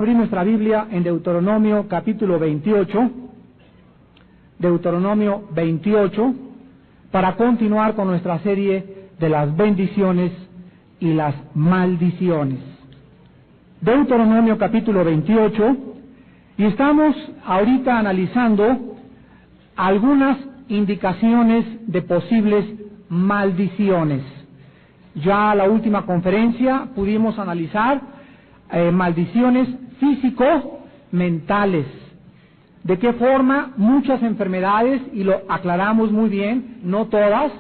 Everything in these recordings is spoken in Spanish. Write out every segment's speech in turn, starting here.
Abrir nuestra Biblia en Deuteronomio capítulo 28, Deuteronomio 28, para continuar con nuestra serie de las bendiciones y las maldiciones. Deuteronomio capítulo 28, y estamos ahorita analizando algunas indicaciones de posibles maldiciones. Ya la última conferencia pudimos analizar maldiciones físico-mentales. ¿De qué forma muchas enfermedades, y lo aclaramos muy bien, no todas,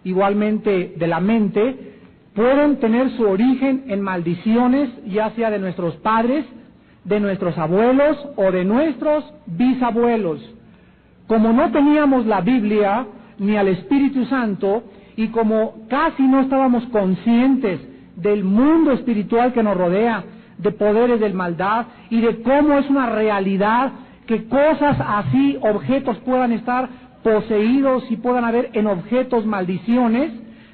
igualmente de la mente, pueden tener su origen en maldiciones, ya sea de nuestros padres, de nuestros abuelos o de nuestros bisabuelos? Como no teníamos la Biblia ni al Espíritu Santo, y como casi no estábamos conscientes del mundo espiritual que nos rodea, de poderes de maldad y de cómo es una realidad que cosas así, objetos, puedan estar poseídos y puedan haber en objetos maldiciones,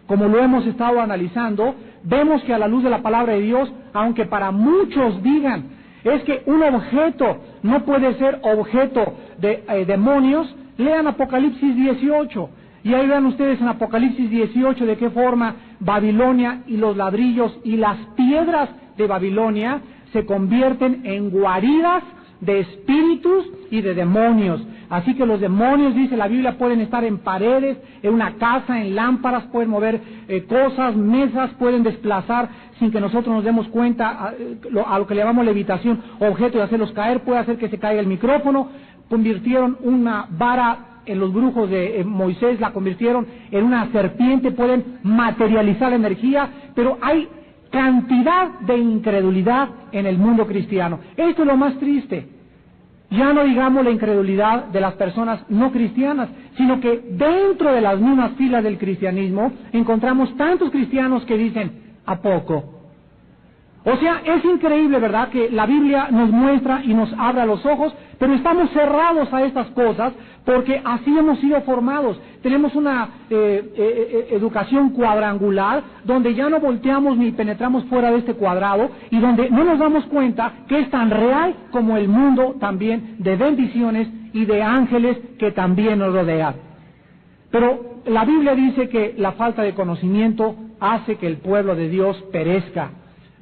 como lo hemos estado analizando, vemos que a la luz de la palabra de Dios, aunque para muchos digan, es que un objeto no puede ser objeto de demonios, lean Apocalipsis 18, y ahí vean ustedes en Apocalipsis 18 de qué forma Babilonia y los ladrillos y las piedras de Babilonia se convierten en guaridas de espíritus y de demonios. Así que los demonios, dice la Biblia, pueden estar en paredes, en una casa, en lámparas, pueden mover cosas, mesas, pueden desplazar sin que nosotros nos demos cuenta a lo que le llamamos levitación, objeto de hacerlos caer, puede hacer que se caiga el micrófono. Convirtieron una vara en los brujos de Moisés, la convirtieron en una serpiente, pueden materializar la energía, pero hay cantidad de incredulidad en el mundo cristiano. Esto es lo más triste. Ya no digamos la incredulidad de las personas no cristianas, sino que dentro de las mismas filas del cristianismo encontramos tantos cristianos que dicen, ¿a poco? O sea, es increíble, ¿verdad?, que la Biblia nos muestra y nos abra los ojos, pero estamos cerrados a estas cosas porque así hemos sido formados. Tenemos una educación cuadrangular donde ya no volteamos ni penetramos fuera de este cuadrado y donde no nos damos cuenta que es tan real como el mundo también de bendiciones y de ángeles que también nos rodean. Pero la Biblia dice que la falta de conocimiento hace que el pueblo de Dios perezca.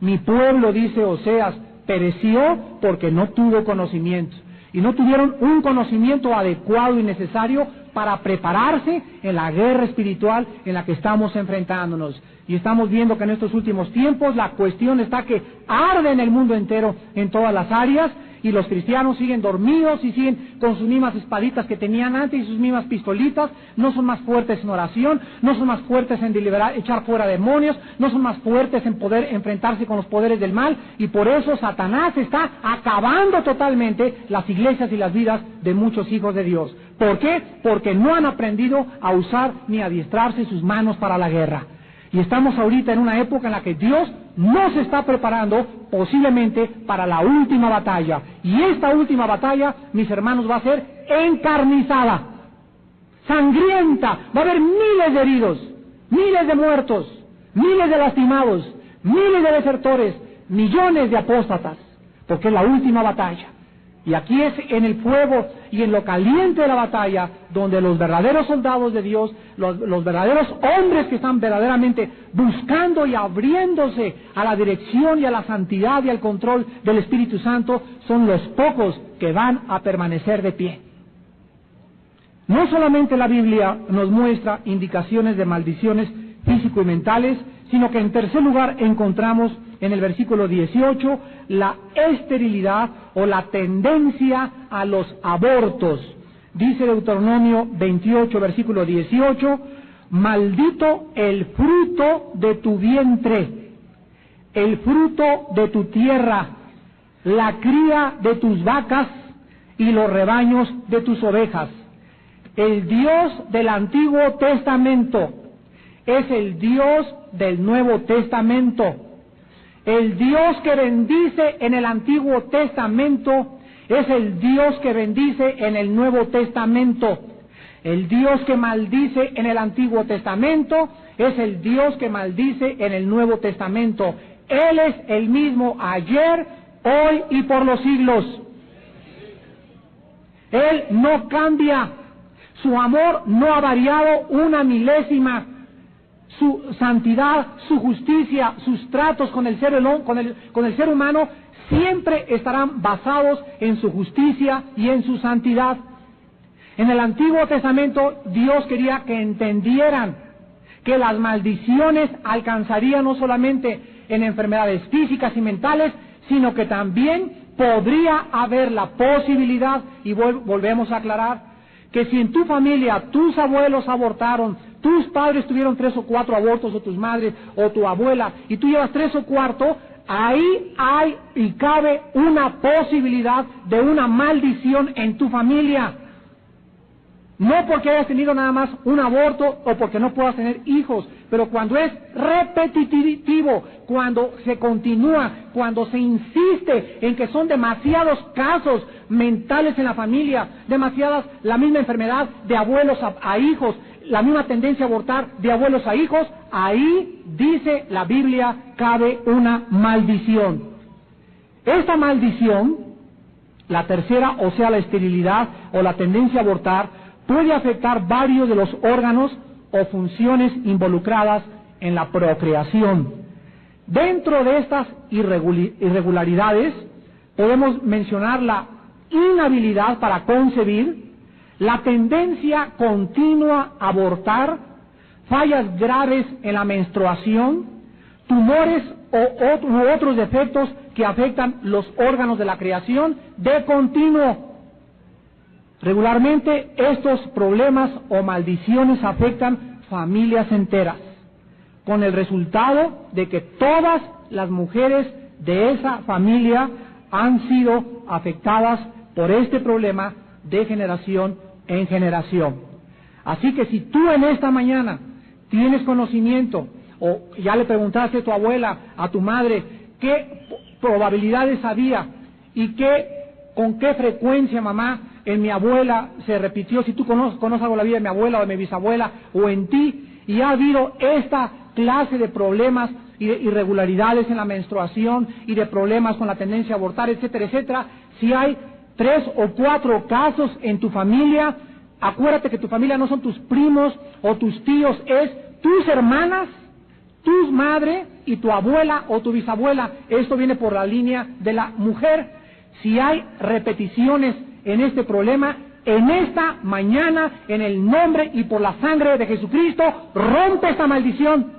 Mi pueblo, dice Oseas, pereció porque no tuvo conocimiento. Y no tuvieron un conocimiento adecuado y necesario para prepararse en la guerra espiritual en la que estamos enfrentándonos. Y estamos viendo que en estos últimos tiempos la cuestión está que arde en el mundo entero, en todas las áreas, y los cristianos siguen dormidos y siguen con sus mismas espaditas que tenían antes y sus mismas pistolitas, no son más fuertes en oración, no son más fuertes en echar fuera demonios, no son más fuertes en poder enfrentarse con los poderes del mal, y por eso Satanás está acabando totalmente las iglesias y las vidas de muchos hijos de Dios. ¿Por qué? Porque no han aprendido a usar ni adiestrarse sus manos para la guerra. Y estamos ahorita en una época en la que Dios nos está preparando posiblemente para la última batalla. Y esta última batalla, mis hermanos, va a ser encarnizada, sangrienta. Va a haber miles de heridos, miles de muertos, miles de lastimados, miles de desertores, millones de apóstatas, porque es la última batalla. Y aquí es en el fuego y en lo caliente de la batalla donde los verdaderos soldados de Dios, los verdaderos hombres que están verdaderamente buscando y abriéndose a la dirección y a la santidad y al control del Espíritu Santo, son los pocos que van a permanecer de pie. No solamente la Biblia nos muestra indicaciones de maldiciones físico y mentales, sino que en tercer lugar encontramos en el versículo 18 la esterilidad o la tendencia a los abortos. Dice Deuteronomio 28, versículo 18, maldito el fruto de tu vientre, el fruto de tu tierra, la cría de tus vacas y los rebaños de tus ovejas. El Dios del Antiguo Testamento es el Dios del Nuevo Testamento. El Dios que bendice en el Antiguo Testamento es el Dios que bendice en el Nuevo Testamento. El Dios que maldice en el Antiguo Testamento es el Dios que maldice en el Nuevo Testamento. Él es el mismo ayer, hoy y por los siglos. Él no cambia, su amor no ha variado una milésima, su santidad, su justicia, sus tratos con el ser humano siempre estarán basados en su justicia y en su santidad. En el Antiguo Testamento Dios quería que entendieran que las maldiciones alcanzarían no solamente en enfermedades físicas y mentales, sino que también podría haber la posibilidad, y volvemos a aclarar, que si en tu familia tus abuelos abortaron, tus padres tuvieron 3 o 4 abortos, o tus madres, o tu abuela, y tú llevas 3 o 4, ahí hay y cabe una posibilidad de una maldición en tu familia. No porque hayas tenido nada más un aborto o porque no puedas tener hijos, pero cuando es repetitivo, cuando se continúa, cuando se insiste en que son demasiados casos mentales en la familia, la misma enfermedad de abuelos a hijos, la misma tendencia a abortar de abuelos a hijos, ahí dice la Biblia, cabe una maldición. Esta maldición, la tercera, o sea, la esterilidad o la tendencia a abortar, puede afectar varios de los órganos o funciones involucradas en la procreación. Dentro de estas irregularidades podemos mencionar la inhabilidad para concebir, la tendencia continua a abortar, fallas graves en la menstruación, tumores u otros defectos que afectan los órganos de la creación de continuo. Regularmente estos problemas o maldiciones afectan familias enteras, con el resultado de que todas las mujeres de esa familia han sido afectadas por este problema de generación en generación. Así que si tú en esta mañana tienes conocimiento, o ya le preguntaste a tu abuela, a tu madre, qué probabilidades había y con qué frecuencia, mamá, en mi abuela se repitió, si tú conoces algo de la vida de mi abuela o de mi bisabuela, o en ti, y ha habido esta clase de problemas y de irregularidades en la menstruación y de problemas con la tendencia a abortar, etcétera, etcétera, si hay 3 o 4 casos en tu familia, acuérdate que tu familia no son tus primos o tus tíos, es tus hermanas, tu madre y tu abuela o tu bisabuela. Esto viene por la línea de la mujer. Si hay repeticiones en este problema, en esta mañana, en el nombre y por la sangre de Jesucristo, rompe esta maldición.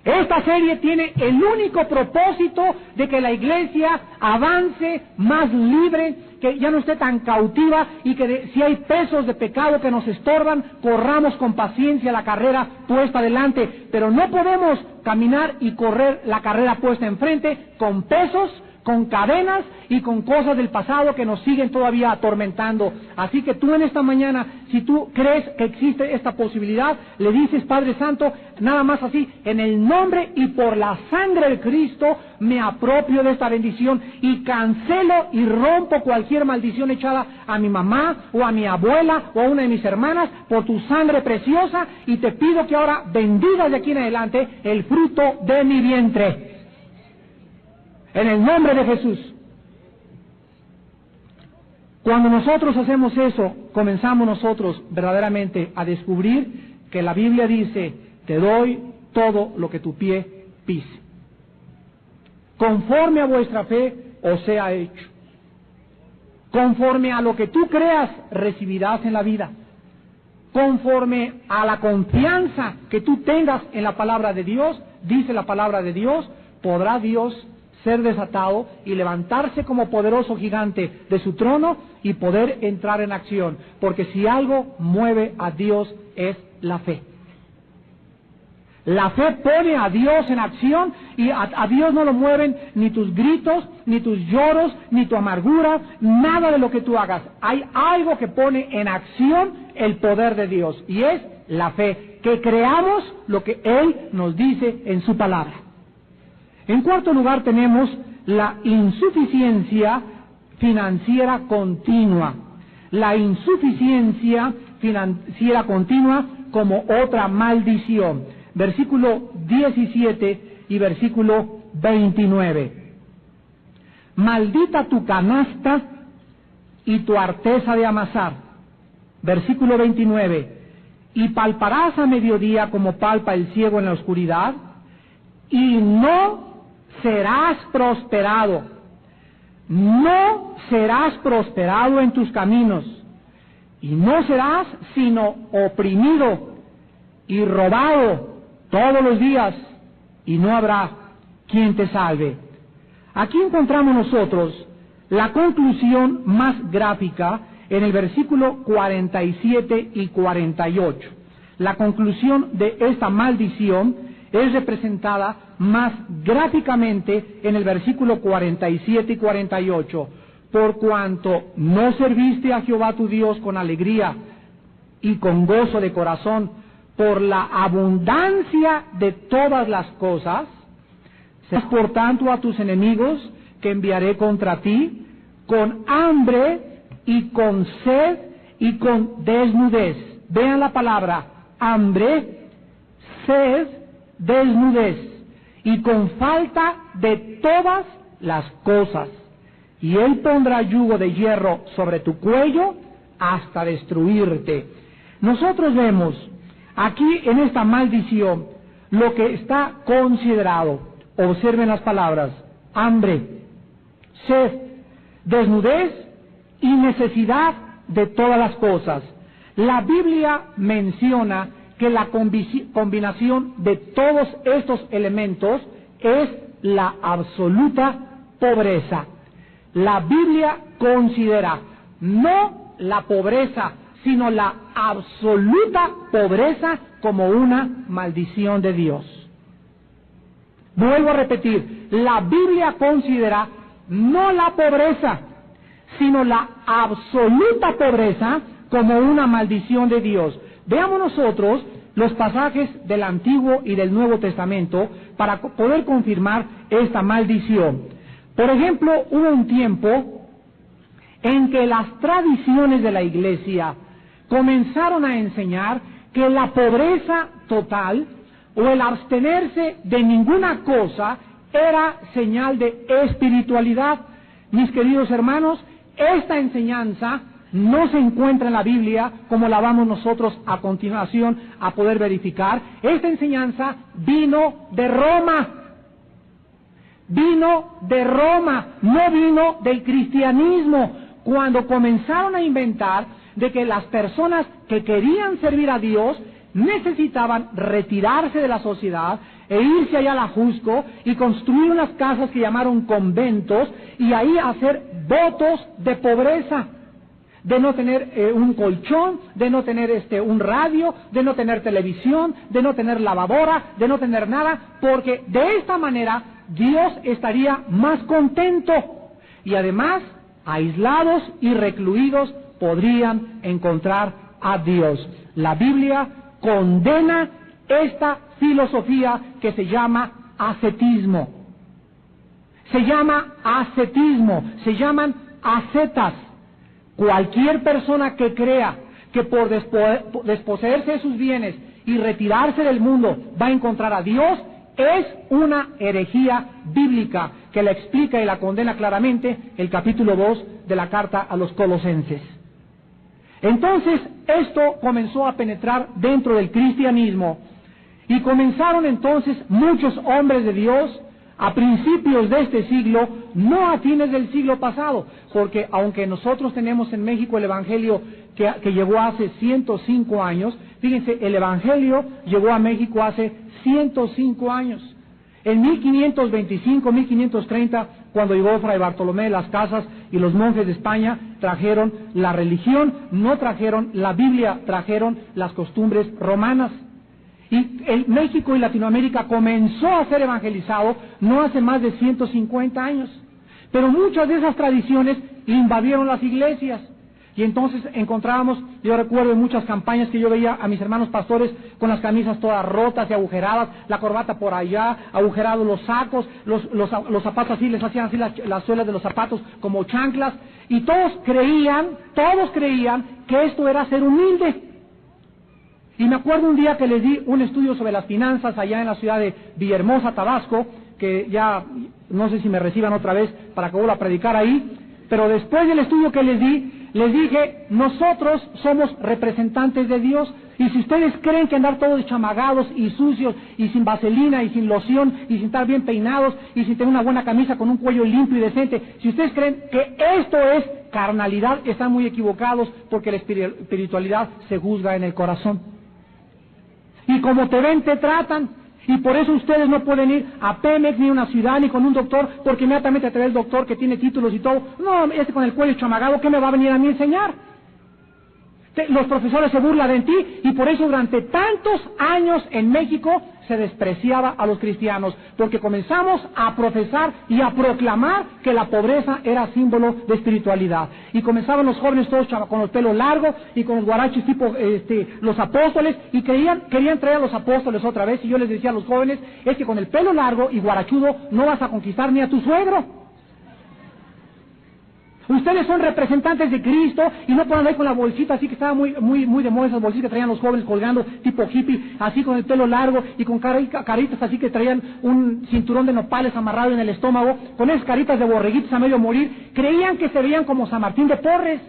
Esta serie tiene el único propósito de que la iglesia avance más libre, que ya no esté tan cautiva y que si hay pesos de pecado que nos estorban, corramos con paciencia la carrera puesta delante. Pero no podemos caminar y correr la carrera puesta enfrente con pesos, con cadenas y con cosas del pasado que nos siguen todavía atormentando. Así que tú en esta mañana, si tú crees que existe esta posibilidad, le dices, Padre Santo, nada más así, en el nombre y por la sangre de Cristo, me apropio de esta bendición y cancelo y rompo cualquier maldición echada a mi mamá o a mi abuela o a una de mis hermanas por tu sangre preciosa, y te pido que ahora bendigas de aquí en adelante el fruto de mi vientre. En el nombre de Jesús. Cuando nosotros hacemos eso, comenzamos nosotros verdaderamente a descubrir que la Biblia dice, te doy todo lo que tu pie pise. Conforme a vuestra fe os sea hecho. Conforme a lo que tú creas, recibirás en la vida. Conforme a la confianza que tú tengas en la palabra de Dios, dice la palabra de Dios, podrá Dios ser desatado y levantarse como poderoso gigante de su trono y poder entrar en acción, porque si algo mueve a Dios es la fe. La fe pone a Dios en acción, y a Dios no lo mueven ni tus gritos, ni tus lloros, ni tu amargura, nada de lo que tú hagas. Hay algo que pone en acción el poder de Dios, y es la fe, que creamos lo que Él nos dice en su palabra. En cuarto lugar tenemos la insuficiencia financiera continua. La insuficiencia financiera continua como otra maldición. Versículo 17 y versículo 29. Maldita tu canasta y tu arteza de amasar. Versículo 29. Y palparás a mediodía como palpa el ciego en la oscuridad, y no serás prosperado. No serás prosperado en tus caminos, y no serás sino oprimido y robado todos los días, y no habrá quien te salve. Aquí encontramos nosotros la conclusión más gráfica en el versículo 47 y 48. La conclusión de esta maldición es representada más gráficamente en el versículo 47 y 48. Por cuanto no serviste a Jehová tu Dios con alegría y con gozo de corazón, por la abundancia de todas las cosas, serás por tanto a tus enemigos que enviaré contra ti, con hambre y con sed y con desnudez. Vean la palabra hambre, sed, desnudez, y con falta de todas las cosas. Y él pondrá yugo de hierro sobre tu cuello hasta destruirte. Nosotros vemos aquí en esta maldición lo que está considerado. Observen las palabras: hambre, sed, desnudez y necesidad de todas las cosas. La Biblia menciona que la combinación de todos estos elementos es la absoluta pobreza. La Biblia considera no la pobreza, sino la absoluta pobreza como una maldición de Dios. Vuelvo a repetir, la Biblia considera no la pobreza, sino la absoluta pobreza como una maldición de Dios. Veamos nosotros los pasajes del Antiguo y del Nuevo Testamento para poder confirmar esta maldición. Por ejemplo, hubo un tiempo en que las tradiciones de la Iglesia comenzaron a enseñar que la pobreza total o el abstenerse de ninguna cosa era señal de espiritualidad. Mis queridos hermanos, esta enseñanza no se encuentra en la Biblia como la vamos nosotros a continuación a poder verificar. Esta enseñanza vino de Roma. Vino de Roma, no vino del cristianismo. Cuando comenzaron a inventar de que las personas que querían servir a Dios necesitaban retirarse de la sociedad e irse allá a la Jusco y construir unas casas que llamaron conventos y ahí hacer votos de pobreza, de no tener un colchón, de no tener un radio, de no tener televisión, de no tener lavadora, de no tener nada, porque de esta manera Dios estaría más contento y además aislados y recluidos podrían encontrar a Dios. La Biblia condena esta filosofía que se llama ascetismo. Se llama ascetismo, se llaman ascetas. Cualquier persona que crea que por desposeerse de sus bienes y retirarse del mundo va a encontrar a Dios, es una herejía bíblica que la explica y la condena claramente el capítulo 2 de la carta a los Colosenses. Entonces, esto comenzó a penetrar dentro del cristianismo y comenzaron entonces muchos hombres de Dios a principios de este siglo, no a fines del siglo pasado, porque aunque nosotros tenemos en México el Evangelio que llegó hace 105 años, fíjense, el Evangelio llegó a México hace 105 años. En 1525, 1530, cuando llegó Fray Bartolomé de las Casas y los monjes de España, trajeron la religión, no trajeron la Biblia, trajeron las costumbres romanas. Y México y Latinoamérica comenzó a ser evangelizado no hace más de 150 años. Pero muchas de esas tradiciones invadieron las iglesias. Y entonces encontrábamos, yo recuerdo en muchas campañas que yo veía a mis hermanos pastores con las camisas todas rotas y agujeradas, la corbata por allá, agujerados los sacos, los zapatos así, les hacían así las suelas de los zapatos como chanclas, y todos creían que esto era ser humilde. Y me acuerdo un día que les di un estudio sobre las finanzas allá en la ciudad de Villahermosa, Tabasco, que ya no sé si me reciban otra vez para que vuelva a predicar ahí, pero después del estudio que les di, les dije, nosotros somos representantes de Dios, y si ustedes creen que andar todos chamagados y sucios, y sin vaselina, y sin loción, y sin estar bien peinados, y sin tener una buena camisa con un cuello limpio y decente, si ustedes creen que esto es carnalidad, están muy equivocados, porque la espiritualidad se juzga en el corazón. Y como te ven, te tratan. Y por eso ustedes no pueden ir a Pemex ni a una ciudad ni con un doctor, porque inmediatamente te ve el doctor que tiene títulos y todo. No, ese con el cuello chamagado, ¿qué me va a venir a mí a enseñar? Los profesores se burlan de ti, y por eso durante tantos años en México se despreciaba a los cristianos, porque comenzamos a profesar y a proclamar que la pobreza era símbolo de espiritualidad. Y comenzaban los jóvenes todos con los pelos largos y con los guaraches tipo los apóstoles, y querían traer a los apóstoles otra vez, y yo les decía a los jóvenes, es que con el pelo largo y guarachudo no vas a conquistar ni a tu suegro. Ustedes son representantes de Cristo y no pueden ir con la bolsita así, que estaba muy de moda esas bolsitas que traían los jóvenes colgando tipo hippie, así con el pelo largo y con caritas así que traían un cinturón de nopales amarrado en el estómago, con esas caritas de borreguitos a medio morir. Creían que se veían como San Martín de Porres.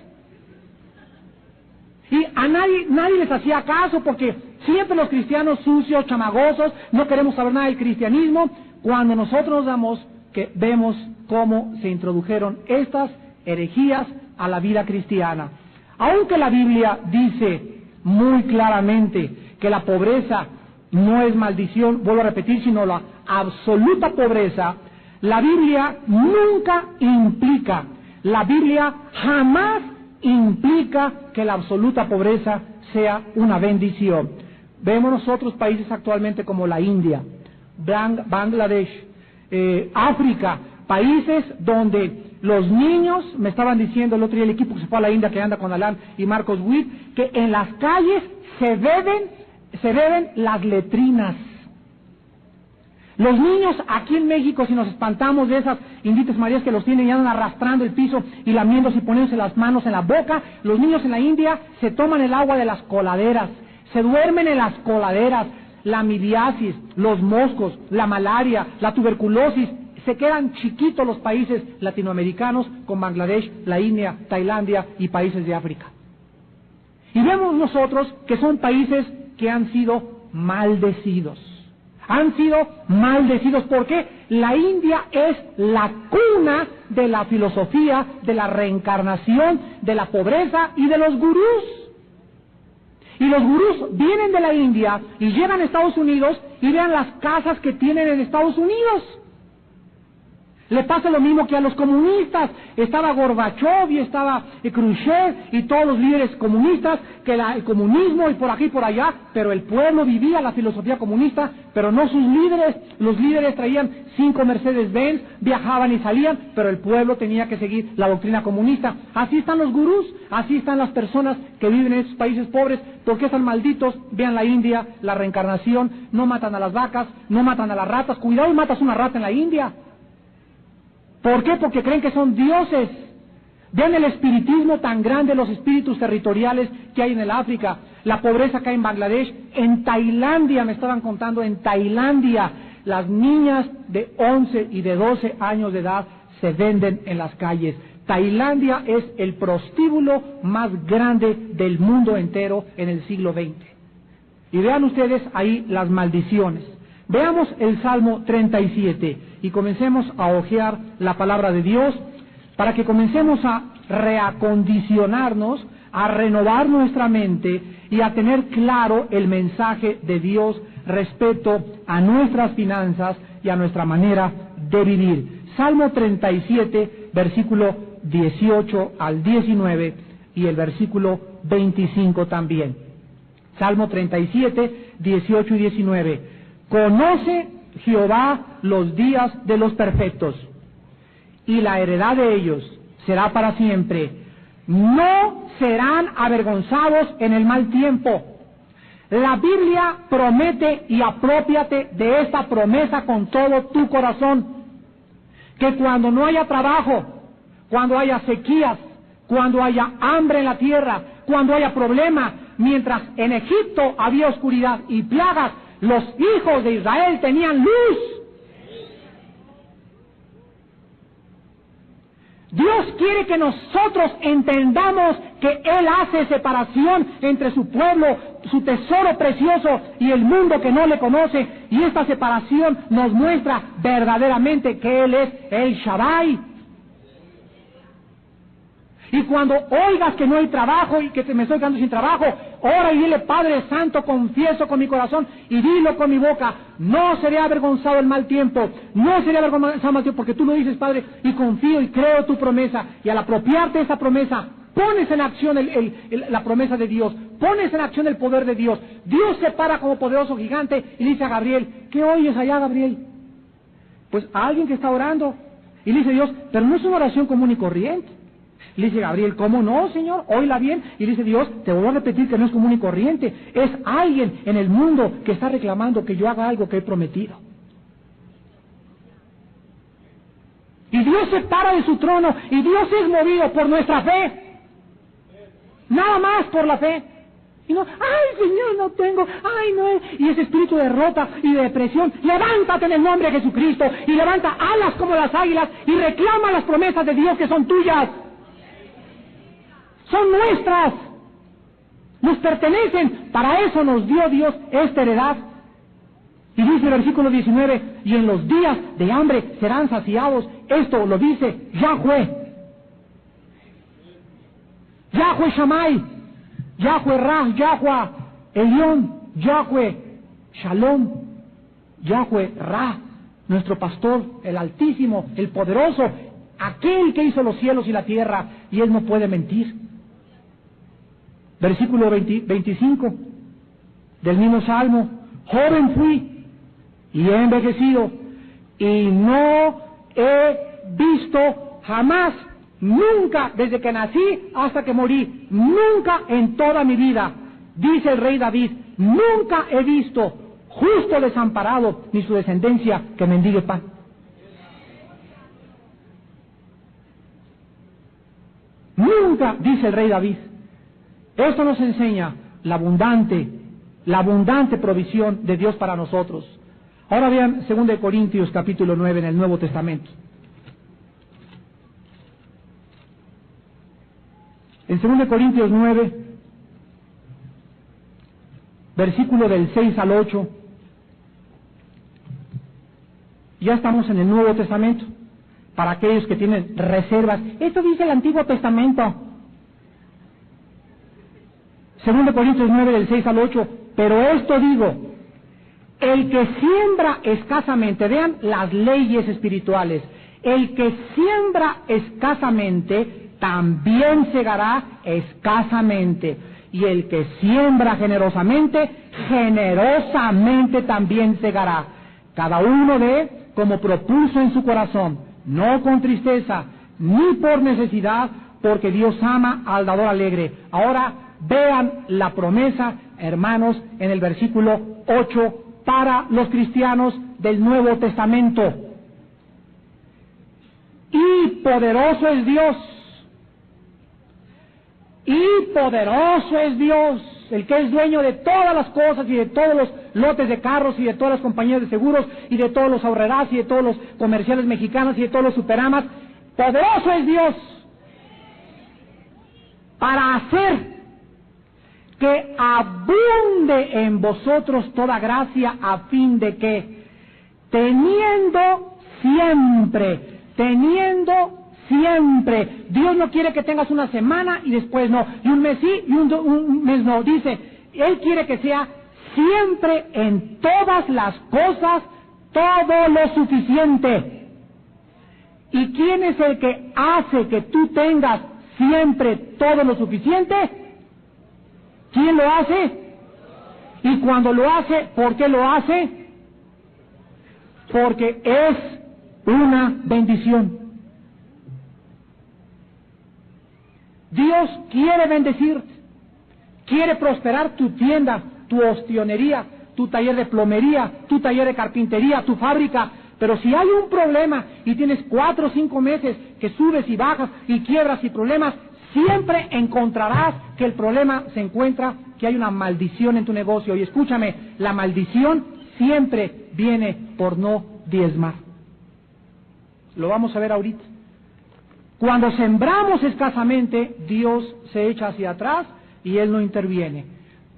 Y a nadie les hacía caso, porque siempre los cristianos sucios, chamagosos, no queremos saber nada del cristianismo, cuando nosotros vemos cómo se introdujeron estas herejías a la vida cristiana. Aunque la Biblia dice muy claramente que la pobreza no es maldición, vuelvo a repetir, sino la absoluta pobreza, la Biblia nunca implica, la Biblia jamás implica que la absoluta pobreza sea una bendición. Vemos nosotros países actualmente como la India, Bangladesh, África, países donde los niños, me estaban diciendo el otro día el equipo que se fue a la India, que anda con Alan y Marcos Witt, que en las calles se beben las letrinas. Los niños aquí en México, si nos espantamos de esas inditas Marías que los tienen y andan arrastrando el piso y lamiéndose y poniéndose las manos en la boca, los niños en la India se toman el agua de las coladeras, se duermen en las coladeras, la amibiasis, los moscos, la malaria, la tuberculosis. Se quedan chiquitos los países latinoamericanos con Bangladesh, la India, Tailandia y países de África. Y vemos nosotros que son países que han sido maldecidos. Han sido maldecidos porque la India es la cuna de la filosofía, de la reencarnación, de la pobreza y de los gurús. Y los gurús vienen de la India y llegan a Estados Unidos y vean las casas que tienen en Estados Unidos. Le pasa lo mismo que a los comunistas. Estaba Gorbachev y estaba Khrushchev y todos los líderes comunistas, que el comunismo y por aquí y por allá, pero el pueblo vivía la filosofía comunista, pero no sus líderes. Los líderes traían 5 Mercedes-Benz, viajaban y salían, pero el pueblo tenía que seguir la doctrina comunista. Así están los gurús, así están las personas que viven en esos países pobres. ¿Por qué están malditos? Vean la India, la reencarnación, no matan a las vacas, no matan a las ratas. Cuidado y matas una rata en la India. ¿Por qué? Porque creen que son dioses. Vean el espiritismo tan grande, los espíritus territoriales que hay en el África, la pobreza acá en Bangladesh, en Tailandia, me estaban contando, en Tailandia, las niñas de 11 y de 12 años de edad se venden en las calles. Tailandia es el prostíbulo más grande del mundo entero en el siglo XX. Y vean ustedes ahí las maldiciones. Veamos el Salmo 37 y comencemos a hojear la palabra de Dios para que comencemos a reacondicionarnos, a renovar nuestra mente y a tener claro el mensaje de Dios respecto a nuestras finanzas y a nuestra manera de vivir. Salmo 37, versículo 18 al 19 y el versículo 25 también. Salmo 37, 18 y 19. Conoce Jehová los días de los perfectos, y la heredad de ellos será para siempre. No serán avergonzados en el mal tiempo. La Biblia promete, y aprópiate de esta promesa con todo tu corazón, que cuando no haya trabajo, cuando haya sequías, cuando haya hambre en la tierra, cuando haya problema, mientras en Egipto había oscuridad y plagas, los hijos de Israel tenían luz. Dios quiere que nosotros entendamos que Él hace separación entre su pueblo, su tesoro precioso, y el mundo que no le conoce, y esta separación nos muestra verdaderamente que Él es el Shaddai. Y cuando oigas que no hay trabajo y que me estoy quedando sin trabajo, ora y dile: Padre Santo, confieso con mi corazón y dilo con mi boca, no seré avergonzado el mal tiempo, no seré avergonzado el mal tiempo, porque tú lo dices, Padre, y confío y creo tu promesa. Y al apropiarte de esa promesa, pones en acción la promesa de Dios, pones en acción el poder de Dios. Dios se para como poderoso gigante y le dice a Gabriel: ¿qué oyes allá, Gabriel? Pues a alguien que está orando. Y le dice Dios: pero no es una oración común y corriente. Le dice Gabriel: ¿cómo no, Señor? Óyla bien. Y le dice Dios: te voy a repetir que no es común y corriente. Es alguien en el mundo que está reclamando que yo haga algo que he prometido. Y Dios se para de su trono, y Dios es movido por nuestra fe. Nada más por la fe. Y no: ay, Señor, no tengo, ay, no es. Y ese espíritu de derrota y de depresión, levántate en el nombre de Jesucristo, y levanta alas como las águilas, y reclama las promesas de Dios que son tuyas. Son nuestras, nos pertenecen. Para eso nos dio Dios esta heredad. Y dice el versículo 19: y en los días de hambre serán saciados. Esto lo dice Yahweh. Yahweh Shammai, Yahweh Ra, Yahweh Elión, Yahweh Shalom, Yahweh Ra, nuestro pastor, el Altísimo, el Poderoso, aquel que hizo los cielos y la tierra, y Él no puede mentir. Versículo 25 del mismo Salmo: joven fui y he envejecido, y no he visto jamás, nunca, desde que nací hasta que morí, nunca en toda mi vida, dice el rey David, nunca he visto justo desamparado, ni su descendencia que mendigue pan. Nunca, dice el rey David. Esto nos enseña la abundante provisión de Dios para nosotros. Ahora vean 2 Corintios capítulo 9 en el Nuevo Testamento. En 2 Corintios 9, versículo del 6 al 8, ya estamos en el Nuevo Testamento. Para aquellos que tienen reservas, esto dice el Antiguo Testamento. 2 Corintios 9 del 6 al 8, pero esto digo: el que siembra escasamente, vean las leyes espirituales, el que siembra escasamente, también segará escasamente, y el que siembra generosamente, generosamente también segará. Cada uno dé como propuso en su corazón, no con tristeza, ni por necesidad, porque Dios ama al dador alegre. Ahora vean la promesa, hermanos, en el versículo 8, para los cristianos del Nuevo Testamento. Y poderoso es Dios, y poderoso es Dios, el que es dueño de todas las cosas y de todos los lotes de carros y de todas las compañías de seguros y de todos los ahorreras y de todos los comerciales mexicanos y de todos los superamas. Poderoso es Dios para hacer que abunde en vosotros toda gracia, a fin de que, teniendo siempre, Dios no quiere que tengas una semana y después no, y un mes sí y un mes no, dice, Él quiere que sea siempre, en todas las cosas, todo lo suficiente. ¿Y quién es el que hace que tú tengas siempre todo lo suficiente? ¿Quién lo hace? Y cuando lo hace, ¿por qué lo hace? Porque es una bendición. Dios quiere bendecirte, quiere prosperar tu tienda, tu ostionería, tu taller de plomería, tu taller de carpintería, tu fábrica. Pero si hay un problema y tienes 4 o 5 meses que subes y bajas y quiebras y problemas, siempre encontrarás que el problema se encuentra, que hay una maldición en tu negocio. Y escúchame, la maldición siempre viene por no diezmar. Lo vamos a ver ahorita. Cuando sembramos escasamente, Dios se echa hacia atrás y Él no interviene.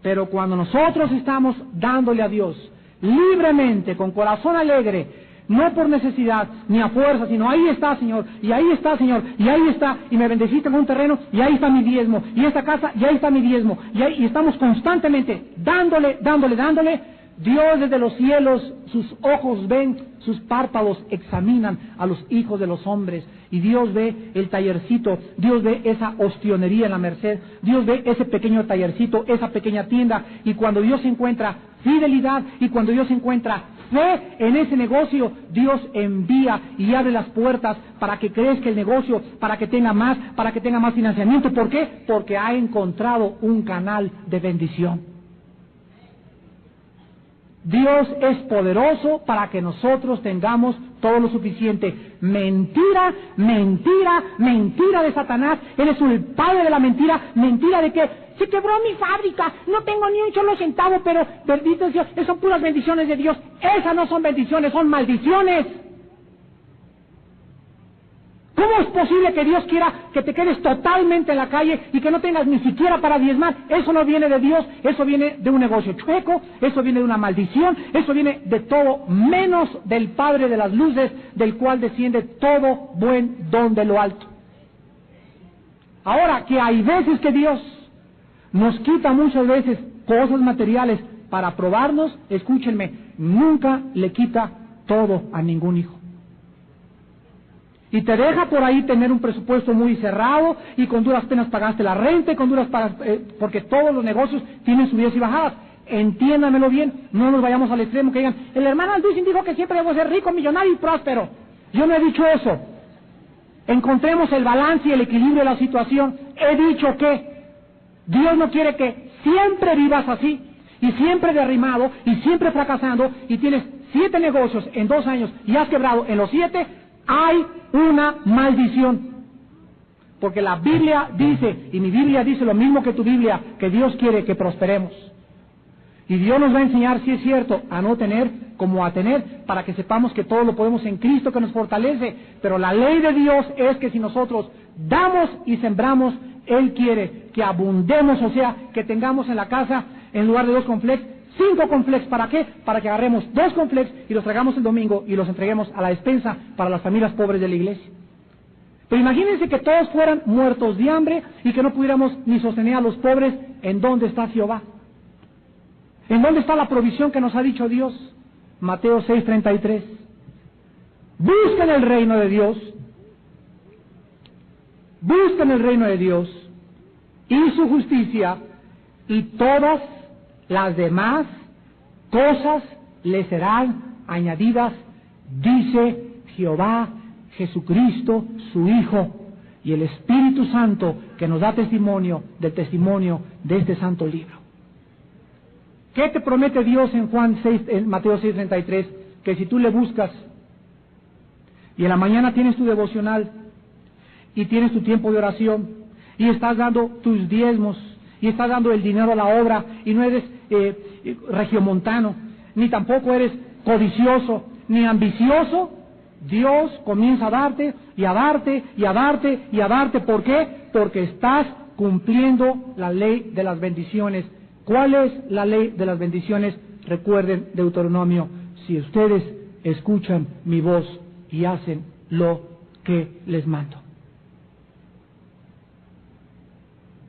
Pero cuando nosotros estamos dándole a Dios libremente, con corazón alegre, no por necesidad, ni a fuerza, sino ahí está, Señor, y ahí está, Señor, y ahí está, y me bendeciste con un terreno, y ahí está mi diezmo, y esta casa, y ahí está mi diezmo, y estamos constantemente dándole, Dios desde los cielos, sus ojos ven, sus párpados examinan a los hijos de los hombres, y Dios ve el tallercito, Dios ve esa ostionería en la Merced, Dios ve ese pequeño tallercito, esa pequeña tienda, y cuando Dios encuentra fidelidad, y cuando Dios encuentra fe en ese negocio, Dios envía y abre las puertas para que crezca el negocio, para que tenga más financiamiento. ¿Por qué? Porque ha encontrado un canal de bendición. Dios es poderoso para que nosotros tengamos todo lo suficiente. Mentira, mentira, mentira de Satanás. Él es el padre de la mentira. Mentira de que se quebró mi fábrica, no tengo ni un solo centavo, pero bendito Dios, esas son puras bendiciones de Dios. Esas no son bendiciones, son maldiciones. ¿Cómo es posible que Dios quiera que te quedes totalmente en la calle y que no tengas ni siquiera para diezmar? Eso no viene de Dios, eso viene de un negocio chueco, eso viene de una maldición, eso viene de todo menos del Padre de las luces, del cual desciende todo buen don de lo alto. Ahora, que hay veces que Dios nos quita muchas veces cosas materiales para probarnos, escúchenme, nunca le quita todo a ningún hijo. Y te deja por ahí tener un presupuesto muy cerrado, y con duras penas pagaste la renta, y con duras pagas, porque todos los negocios tienen subidas y bajadas. Entiéndamelo bien, no nos vayamos al extremo que digan, el hermano Alducin dijo que siempre debo ser rico, millonario y próspero. Yo no he dicho eso. Encontremos el balance y el equilibrio de la situación. He dicho que Dios no quiere que siempre vivas así, y siempre derrimado, y siempre fracasando, y tienes 7 negocios en 2 años, y has quebrado en los 7, hay una maldición. Porque la Biblia dice, y mi Biblia dice lo mismo que tu Biblia, que Dios quiere que prosperemos. Y Dios nos va a enseñar, si es cierto, a no tener como a tener, para que sepamos que todo lo podemos en Cristo que nos fortalece. Pero la ley de Dios es que si nosotros damos y sembramos, Él quiere que abundemos, o sea, que tengamos en la casa, en lugar de 2 cornflakes, 5 cornflakes. ¿Para qué? Para que agarremos 2 cornflakes y los traigamos el domingo y los entreguemos a la despensa para las familias pobres de la iglesia. Pero imagínense que todos fueran muertos de hambre y que no pudiéramos ni sostener a los pobres. ¿En dónde está Jehová? ¿En dónde está la provisión que nos ha dicho Dios? Mateo 6:33. Busquen el reino de Dios. Busquen el reino de Dios y su justicia, y todas las demás cosas les serán añadidas, dice Jehová Jesucristo, su Hijo, y el Espíritu Santo, que nos da testimonio del testimonio de este santo libro. ¿Qué te promete Dios en Mateo 6:33? Que si tú le buscas, y en la mañana tienes tu devocional, y tienes tu tiempo de oración, y estás dando tus diezmos, y estás dando el dinero a la obra, y no eres regiomontano, ni tampoco eres codicioso, ni ambicioso, Dios comienza a darte, y a darte, y a darte, y a darte. ¿Por qué? Porque estás cumpliendo la ley de las bendiciones. ¿Cuál es la ley de las bendiciones? Recuerden Deuteronomio: si ustedes escuchan mi voz y hacen lo que les mando.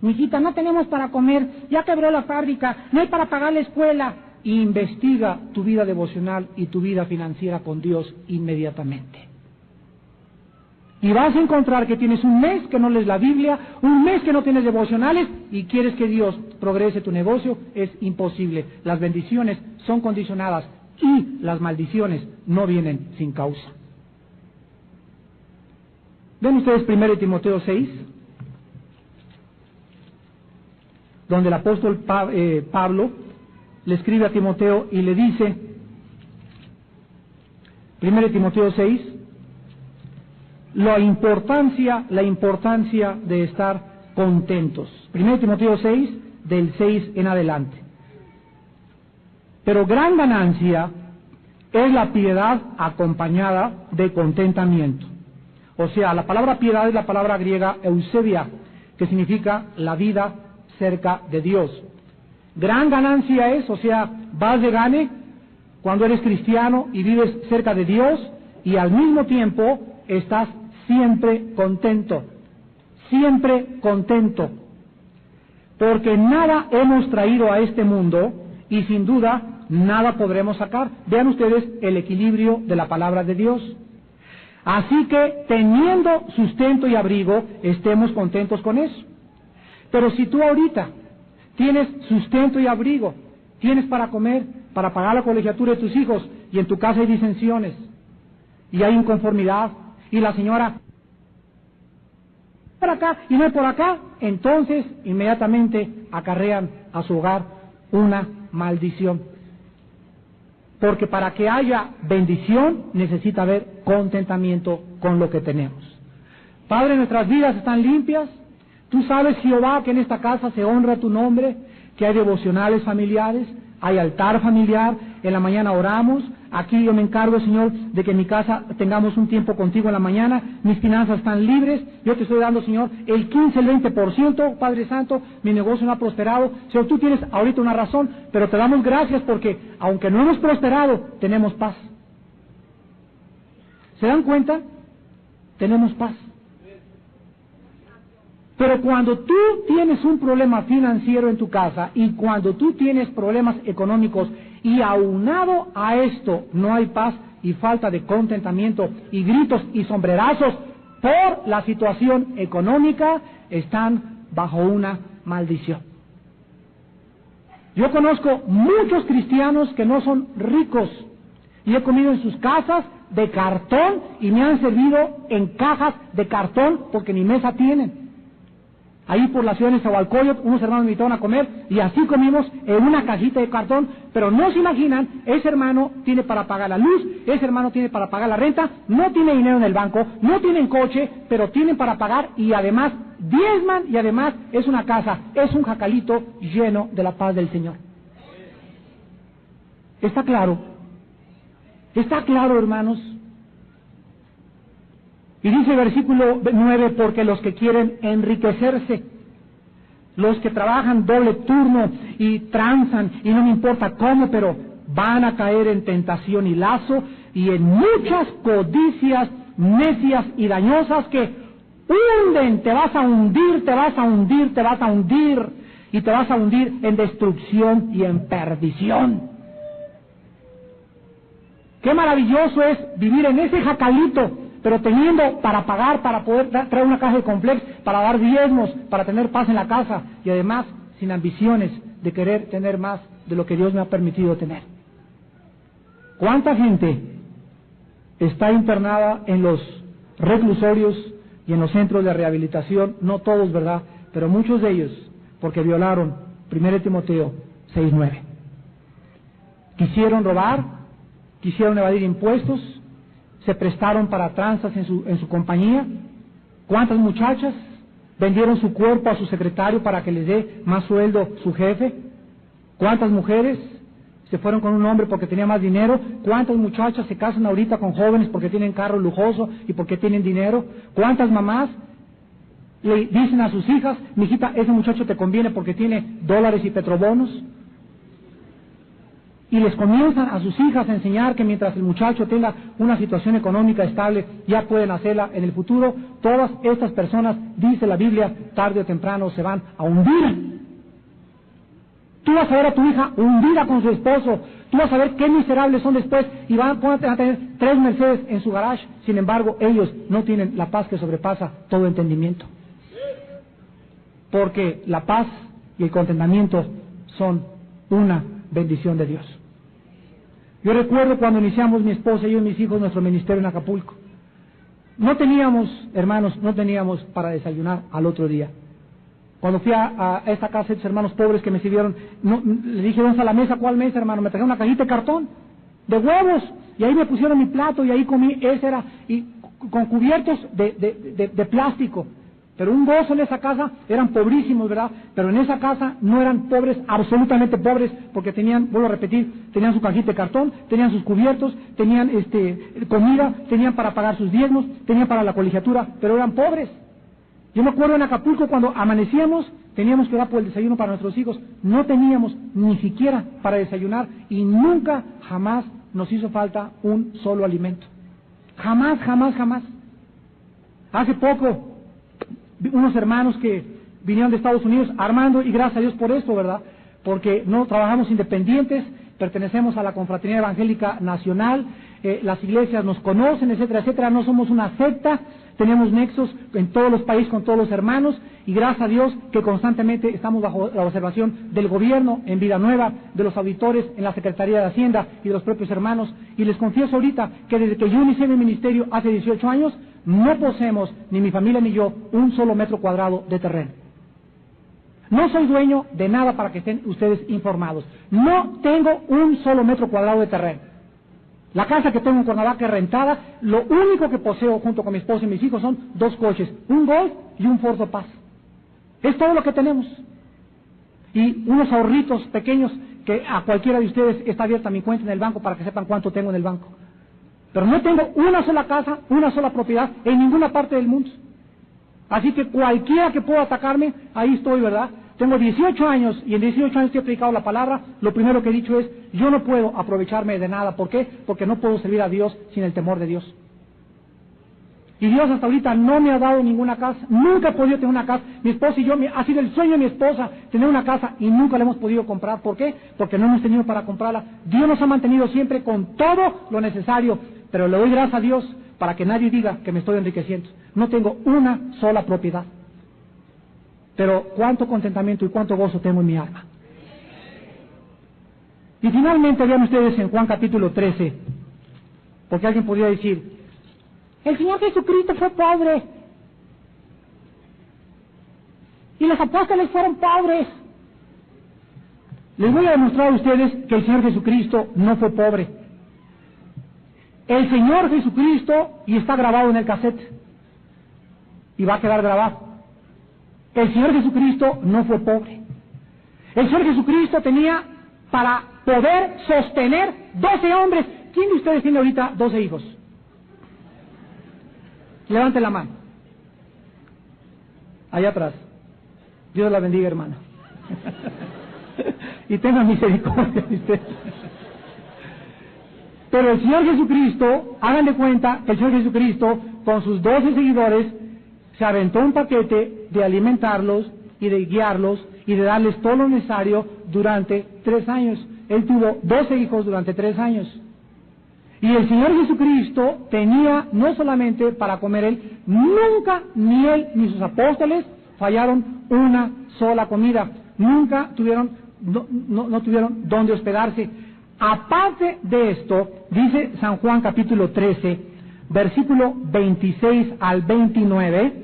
Mijita, no tenemos para comer, ya quebró la fábrica, no hay para pagar la escuela. Investiga tu vida devocional y tu vida financiera con Dios inmediatamente. Y vas a encontrar que tienes un mes que no lees la Biblia, un mes que no tienes devocionales, y quieres que Dios progrese tu negocio. Es imposible. Las bendiciones son condicionadas y las maldiciones no vienen sin causa. ¿Ven ustedes 1 Timoteo 6? Donde el apóstol Pablo le escribe a Timoteo y le dice, 1 Timoteo 6, la importancia de estar contentos. 1 Timoteo 6, del 6 en adelante. Pero gran ganancia es la piedad acompañada de contentamiento, O sea, la palabra piedad es la palabra griega eusebia, que significa la vida cerca de Dios. Gran ganancia es, o sea, vas de gane cuando eres cristiano y vives cerca de Dios y al mismo tiempo estás siempre contento, porque nada hemos traído a este mundo y sin duda nada podremos sacar. Vean ustedes el equilibrio de la palabra de Dios. Así que teniendo sustento y abrigo, estemos contentos con eso. Pero si tú ahorita tienes sustento y abrigo, tienes para comer, para pagar la colegiatura de tus hijos, y en tu casa hay disensiones, y hay inconformidad, y la señora por acá y no por acá, entonces inmediatamente acarrean a su hogar una maldición. Porque para que haya bendición necesita haber contentamiento con lo que tenemos. Padre, nuestras vidas están limpias. Tú sabes, Jehová, que en esta casa se honra tu nombre, que hay devocionales familiares, hay altar familiar, en la mañana oramos. Aquí yo me encargo, Señor, de que en mi casa tengamos un tiempo contigo en la mañana. Mis finanzas están libres. Yo te estoy dando, Señor, el 15, el 20%, Padre Santo. Mi negocio no ha prosperado. Señor, tú tienes ahorita una razón, pero te damos gracias porque, aunque no hemos prosperado, tenemos paz. ¿Se dan cuenta? Tenemos paz. Pero cuando tú tienes un problema financiero en tu casa y cuando tú tienes problemas económicos y aunado a esto no hay paz y falta de contentamiento y gritos y sombrerazos por la situación económica, están bajo una maldición. Yo conozco muchos cristianos que no son ricos y he comido en sus casas de cartón y me han servido en cajas de cartón porque ni mesa tienen. Ahí por la ciudad de Nezahualcóyotl, unos hermanos me invitaron a comer y así comimos en una cajita de cartón, pero no se imaginan, ese hermano tiene para pagar la luz, ese hermano tiene para pagar la renta, no tiene dinero en el banco, no tienen coche, pero tienen para pagar y además diezman y además es una casa, es un jacalito lleno de la paz del Señor. ¿Está claro? ¿Está claro, hermanos? Y dice el versículo 9, porque los que quieren enriquecerse, los que trabajan doble turno y tranzan, y no me importa cómo, pero van a caer en tentación y lazo, y en muchas codicias necias y dañosas que hunden, te vas a hundir, te vas a hundir, te vas a hundir, y te vas a hundir en destrucción y en perdición. Qué maravilloso es vivir en ese jacalito, pero teniendo para pagar, para poder traer una caja de complex, para dar diezmos, para tener paz en la casa, y además sin ambiciones de querer tener más de lo que Dios me ha permitido tener. ¿Cuánta gente está internada en los reclusorios y en los centros de rehabilitación? No todos, ¿verdad? Pero muchos de ellos, porque violaron 1 Timoteo 6:9. Quisieron robar, quisieron evadir impuestos, se prestaron para tranzas en su compañía. ¿Cuántas muchachas vendieron su cuerpo a su secretario para que les dé más sueldo su jefe? ¿Cuántas mujeres se fueron con un hombre porque tenía más dinero? ¿Cuántas muchachas se casan ahorita con jóvenes porque tienen carro lujoso y porque tienen dinero? ¿Cuántas mamás le dicen a sus hijas, mijita, ese muchacho te conviene porque tiene dólares y petrobonos? Y les comienzan a sus hijas a enseñar que mientras el muchacho tenga una situación económica estable, ya pueden hacerla en el futuro. Todas estas personas, dice la Biblia, tarde o temprano se van a hundir. Tú vas a ver a tu hija hundida con su esposo, tú vas a ver qué miserables son después y van a tener 3 Mercedes en su garage. Sin embargo, ellos no tienen la paz que sobrepasa todo entendimiento. Porque la paz y el contentamiento son una bendición de Dios. Yo recuerdo cuando iniciamos mi esposa y yo y mis hijos nuestro ministerio en Acapulco. No teníamos, hermanos, no teníamos para desayunar al otro día. Cuando fui a esta casa de estos hermanos pobres que me sirvieron, le dije, vamos a la mesa. ¿Cuál mesa, hermano? Me trajeron una cajita de cartón, de huevos, y ahí me pusieron mi plato y ahí comí, ese era, y con cubiertos de plástico. Pero un gozo en esa casa, eran pobrísimos, ¿verdad? Pero en esa casa no eran pobres, absolutamente pobres, porque tenían, vuelvo a repetir, tenían su cajita de cartón, tenían sus cubiertos, tenían comida, tenían para pagar sus diezmos, tenían para la colegiatura, pero eran pobres. Yo me acuerdo en Acapulco cuando amanecíamos, teníamos que dar por el desayuno para nuestros hijos, no teníamos ni siquiera para desayunar y nunca, jamás nos hizo falta un solo alimento. Jamás, jamás, jamás. Hace poco, unos hermanos que vinieron de Estados Unidos, Armando, y gracias a Dios por esto, ¿verdad? Porque no trabajamos independientes, pertenecemos a la Confraternidad Evangélica Nacional, las iglesias nos conocen, etcétera, etcétera, no somos una secta, tenemos nexos en todos los países con todos los hermanos, y gracias a Dios que constantemente estamos bajo la observación del gobierno en Vida Nueva, de los auditores en la Secretaría de Hacienda y de los propios hermanos, y les confieso ahorita que desde que yo inicié mi ministerio hace 18 años, no poseemos, ni mi familia ni yo, un solo metro cuadrado de terreno. No soy dueño de nada, para que estén ustedes informados. No tengo un solo metro cuadrado de terreno. La casa que tengo en Cuernavaca es rentada. Lo único que poseo junto con mi esposa y mis hijos son 2 coches, un Golf y un Ford Paz. Es todo lo que tenemos. Y unos ahorritos pequeños que a cualquiera de ustedes está abierta mi cuenta en el banco para que sepan cuánto tengo en el banco. Pero no tengo una sola casa, una sola propiedad en ninguna parte del mundo. Así que cualquiera que pueda atacarme, ahí estoy, ¿verdad? Tengo 18 años y en 18 años que he predicado la palabra, lo primero que he dicho es, yo no puedo aprovecharme de nada. ¿Por qué? Porque no puedo servir a Dios sin el temor de Dios. Y Dios hasta ahorita no me ha dado ninguna casa, nunca he podido tener una casa. Mi esposa y yo, ha sido el sueño de mi esposa tener una casa y nunca la hemos podido comprar. ¿Por qué? Porque no hemos tenido para comprarla. Dios nos ha mantenido siempre con todo lo necesario, pero le doy gracias a Dios para que nadie diga que me estoy enriqueciendo. No tengo una sola propiedad. Pero cuánto contentamiento y cuánto gozo tengo en mi alma. Y finalmente vean ustedes en Juan capítulo 13, porque alguien podría decir, el Señor Jesucristo fue pobre, y los apóstoles fueron pobres. Les voy a demostrar a ustedes que el Señor Jesucristo no fue pobre. El Señor Jesucristo, y está grabado en el cassette, y va a quedar grabado, el Señor Jesucristo no fue pobre. El Señor Jesucristo tenía para poder sostener 12 hombres. ¿Quién de ustedes tiene ahorita 12 hijos? Levante la mano. Allá atrás. Dios la bendiga, hermano. Y tenga misericordia de ustedes. Pero el Señor Jesucristo, hagan de cuenta que el Señor Jesucristo, con sus 12 seguidores, se aventó un paquete de alimentarlos y de guiarlos y de darles todo lo necesario durante 3 años. Él tuvo 12 hijos durante 3 años. Y el Señor Jesucristo tenía no solamente para comer él, nunca ni él ni sus apóstoles fallaron una sola comida. Nunca tuvieron, no tuvieron dónde hospedarse. Aparte de esto, dice San Juan capítulo 13, versículo 26 al 29,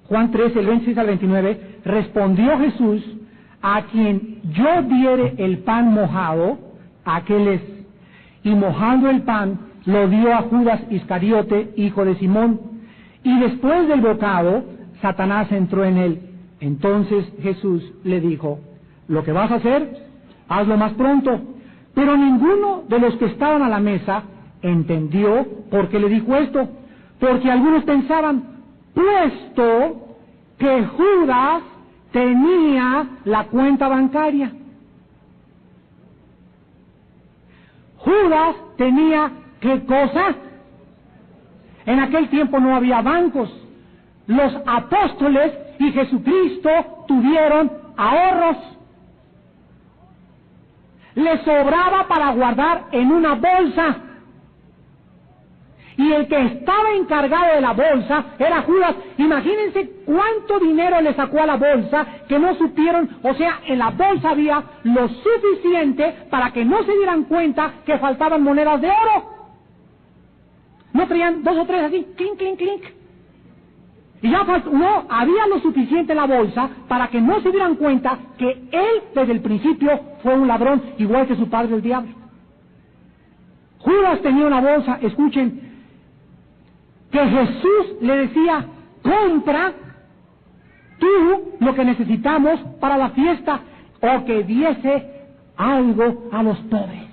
Juan 13, el 26 al 29, respondió Jesús, a quien yo diere el pan mojado, aquel es, y mojando el pan, lo dio a Judas Iscariote, hijo de Simón, y después del bocado, Satanás entró en él. Entonces Jesús le dijo, lo que vas a hacer, hazlo más pronto. Pero ninguno de los que estaban a la mesa entendió por qué le dijo esto, porque algunos pensaban, puesto que Judas tenía la cuenta bancaria. Judas tenía, ¿qué cosa? En aquel tiempo no había bancos. Los apóstoles y Jesucristo tuvieron ahorros. Les sobraba para guardar en una bolsa. Y el que estaba encargado de la bolsa era Judas. Imagínense cuánto dinero le sacó a la bolsa que no supieron, o sea, en la bolsa había lo suficiente para que no se dieran cuenta que faltaban monedas de oro. No traían 2 o 3 así, clink, clink, clink. Y ya no, había lo suficiente en la bolsa para que no se dieran cuenta que él desde el principio fue un ladrón, igual que su padre el diablo. Judas tenía una bolsa, escuchen, que Jesús le decía, compra tú lo que necesitamos para la fiesta, o que diese algo a los pobres.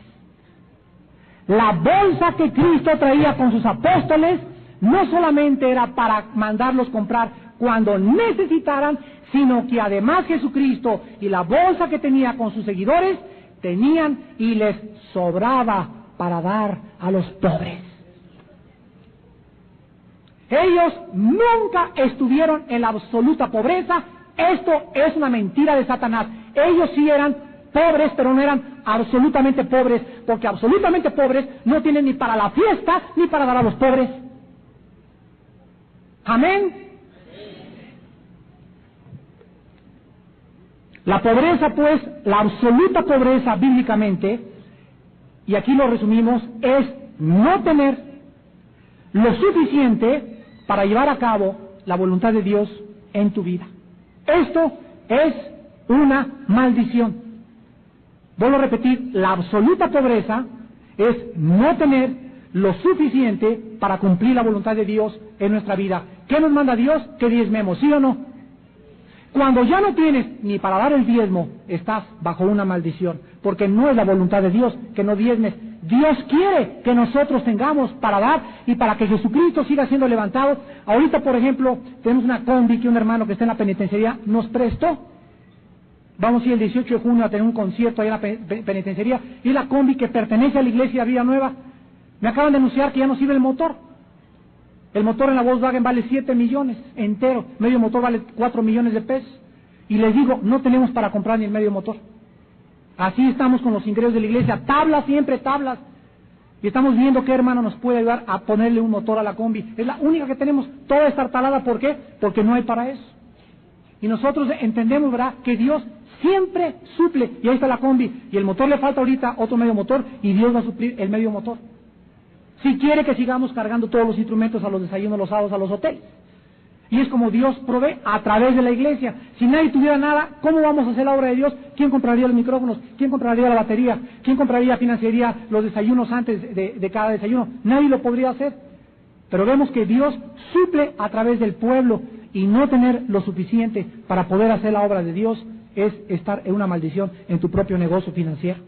La bolsa que Cristo traía con sus apóstoles no solamente era para mandarlos comprar cuando necesitaran, sino que además Jesucristo y la bolsa que tenía con sus seguidores tenían y les sobraba para dar a los pobres. Ellos nunca estuvieron en la absoluta pobreza. Esto es una mentira de Satanás. Ellos sí eran pobres, pero no eran absolutamente pobres, porque absolutamente pobres no tienen ni para la fiesta ni para dar a los pobres. Amén. La pobreza, pues, la absoluta pobreza bíblicamente, y aquí lo resumimos, es no tener lo suficiente para llevar a cabo la voluntad de Dios en tu vida. Esto es una maldición. Vuelvo a repetir, la absoluta pobreza es no tener lo suficiente para cumplir la voluntad de Dios en nuestra vida. ¿Qué nos manda Dios? Que diezmemos, ¿sí o no? Cuando ya no tienes ni para dar el diezmo, estás bajo una maldición, porque no es la voluntad de Dios que no diezmes. Dios quiere que nosotros tengamos para dar y para que Jesucristo siga siendo levantado. Ahorita, por ejemplo, tenemos una combi que un hermano que está en la penitenciaría nos prestó. Vamos a ir el 18 de junio a tener un concierto ahí en la penitenciaría, y la combi que pertenece a la iglesia Vida Nueva. Me acaban de anunciar que ya no sirve el motor. El motor en la Volkswagen vale 7 millones entero, medio motor vale 4 millones de pesos. Y les digo, no tenemos para comprar ni el medio motor. Así estamos con los ingresos de la iglesia, tablas, siempre tablas. Y estamos viendo qué hermano nos puede ayudar a ponerle un motor a la combi. Es la única que tenemos, toda estartalada. ¿Por qué? Porque no hay para eso. Y nosotros entendemos, ¿verdad?, que Dios siempre suple. Y ahí está la combi. Y el motor le falta ahorita otro medio motor, y Dios va a suplir el medio motor. Si quiere que sigamos cargando todos los instrumentos a los desayunos, los sábados, a los hoteles. Y es como Dios provee a través de la iglesia. Si nadie tuviera nada, ¿cómo vamos a hacer la obra de Dios? ¿Quién compraría los micrófonos? ¿Quién compraría la batería? ¿Quién compraría, financiaría los desayunos antes de cada desayuno? Nadie lo podría hacer. Pero vemos que Dios suple a través del pueblo, y no tener lo suficiente para poder hacer la obra de Dios es estar en una maldición en tu propio negocio financiero.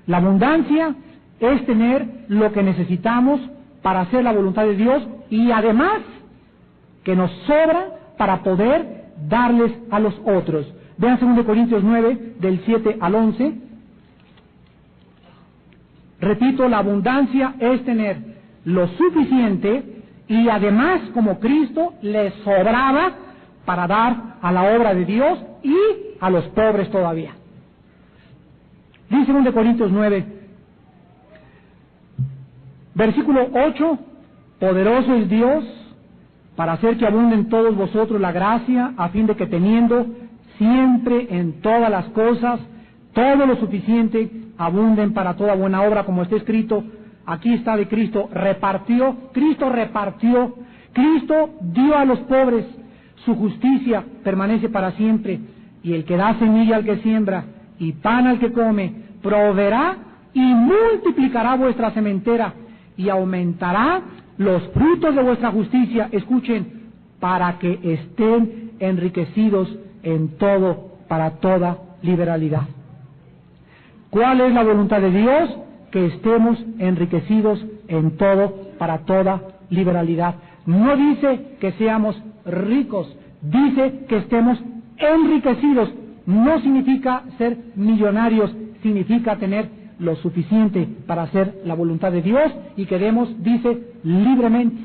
La abundancia es tener lo que necesitamos para hacer la voluntad de Dios, y además que nos sobra para poder darles a los otros. Vean 2 Corintios 9, del 7 al 11. Repito, la abundancia es tener lo suficiente, y además, como Cristo, les sobraba para dar a la obra de Dios y a los pobres todavía. Dice 2 Corintios 9, versículo 8, poderoso es Dios para hacer que abunde en todos vosotros la gracia, a fin de que teniendo siempre en todas las cosas todo lo suficiente, abunden para toda buena obra, como está escrito. Aquí está de Cristo repartió, Cristo dio a los pobres, su justicia permanece para siempre, y el que da semilla al que siembra y pan al que come, proveerá y multiplicará vuestra sementera, y aumentará los frutos de vuestra justicia, escuchen, para que estén enriquecidos en todo, para toda liberalidad. ¿Cuál es la voluntad de Dios? Que estemos enriquecidos en todo, para toda liberalidad. No dice que seamos ricos, dice que estemos enriquecidos. No significa ser millonarios, significa tener lo suficiente para hacer la voluntad de Dios, y que demos, dice, libremente,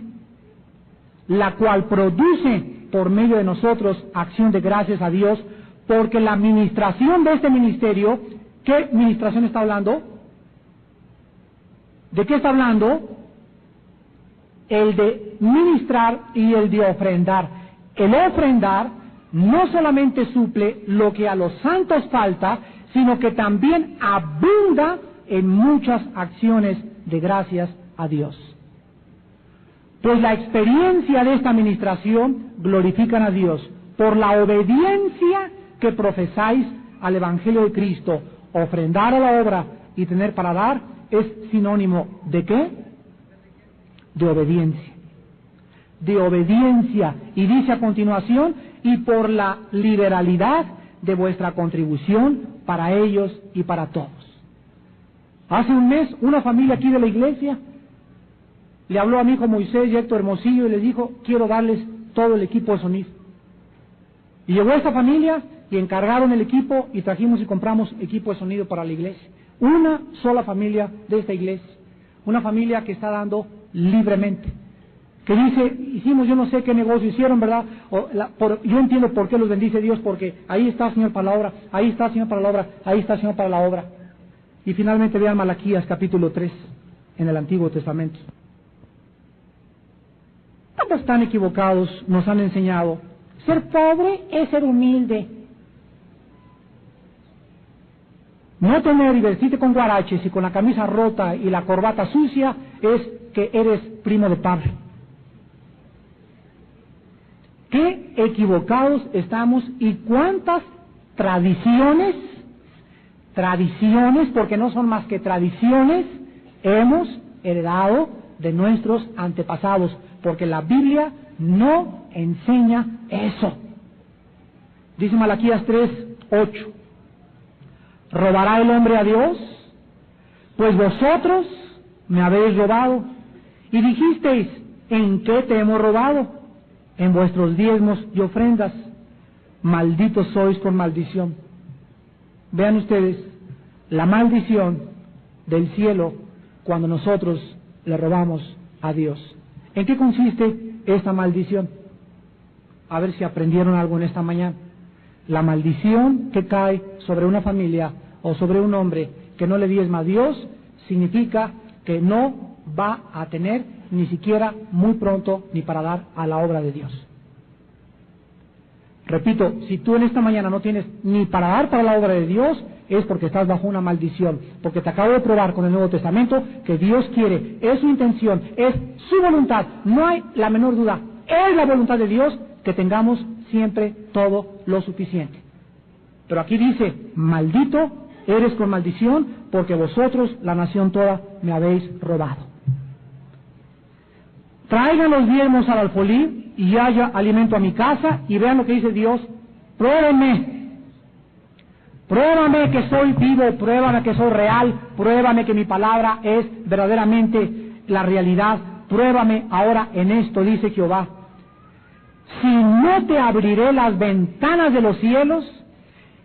la cual produce por medio de nosotros acción de gracias a Dios, porque la administración de este ministerio, ¿qué administración está hablando? ¿De qué está hablando? El de ministrar y el de ofrendar. El ofrendar no solamente suple lo que a los santos falta, sino que también abunda en muchas acciones de gracias a Dios. Pues la experiencia de esta administración glorifican a Dios por la obediencia que profesáis al Evangelio de Cristo. Ofrendar a la obra y tener para dar es sinónimo ¿de qué? De obediencia. de obediencia. Y dice a continuación, y por la liberalidad de vuestra contribución para ellos y para todos. Hace un mes, una familia aquí de la iglesia le habló a mi hijo Moisés y Héctor Hermosillo y les dijo, quiero darles todo el equipo de sonido. Y llegó esta familia y encargaron el equipo y trajimos y compramos equipo de sonido para la iglesia. Una sola familia de esta iglesia, una familia que está dando libremente, que dice, hicimos, yo no sé qué negocio hicieron, ¿verdad? Yo entiendo por qué los bendice Dios, porque ahí está el Señor para la obra, ahí está el Señor para la obra, ahí está el Señor para la obra. Y finalmente vean Malaquías capítulo 3 en el Antiguo Testamento. ¿Cuántos tan equivocados nos han enseñado? Ser pobre es ser humilde. No tener y vestirte con guaraches y con la camisa rota y la corbata sucia es que eres primo de padre. Qué equivocados estamos y cuántas tradiciones, porque no son más que tradiciones, hemos heredado de nuestros antepasados, porque la Biblia no enseña eso. Dice Malaquías 3:8, ¿robará el hombre a Dios? Pues vosotros me habéis robado. Y dijisteis, ¿en qué te hemos robado? En vuestros diezmos y ofrendas. Malditos sois con maldición. Vean ustedes la maldición del cielo cuando nosotros le robamos a Dios. ¿En qué consiste esta maldición? A ver si aprendieron algo en esta mañana. La maldición que cae sobre una familia o sobre un hombre que no le diezma a Dios significa que no va a tener ni siquiera muy pronto ni para dar a la obra de Dios. Repito, si tú en esta mañana no tienes ni para dar para la obra de Dios, es porque estás bajo una maldición, porque te acabo de probar con el Nuevo Testamento que Dios quiere, es su intención, es su voluntad, no hay la menor duda, es la voluntad de Dios que tengamos siempre todo lo suficiente. Pero aquí dice, maldito eres con maldición, porque vosotros, la nación toda, me habéis robado. Traigan los diezmos al alfolí y haya alimento a mi casa, y vean lo que dice Dios, pruébenme. Pruébame que soy vivo, pruébame que soy real, pruébame que mi palabra es verdaderamente la realidad, pruébame ahora en esto, dice Jehová. Si no te abriré las ventanas de los cielos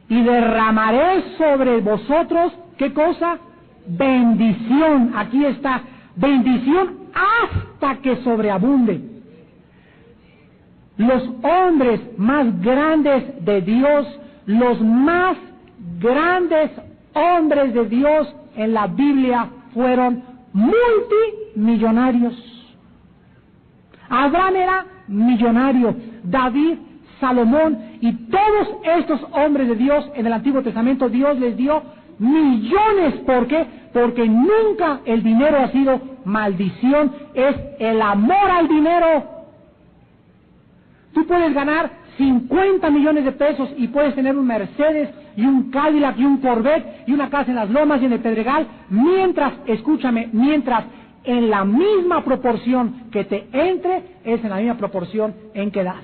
y derramaré sobre vosotros, ¿qué cosa? Bendición, aquí está, bendición hasta que sobreabunde. Los hombres más grandes de Dios, los más grandes hombres de Dios en la Biblia fueron multimillonarios. Abraham era millonario, David, Salomón y todos estos hombres de Dios en el Antiguo Testamento Dios les dio millones. ¿Por qué? Porque nunca el dinero ha sido maldición, es el amor al dinero. Tú puedes ganar 50 millones de pesos y puedes tener un Mercedes y un Cadillac y un Corvette y una casa en las Lomas y en el Pedregal, mientras, escúchame, mientras en la misma proporción que te entre, es en la misma proporción en que das.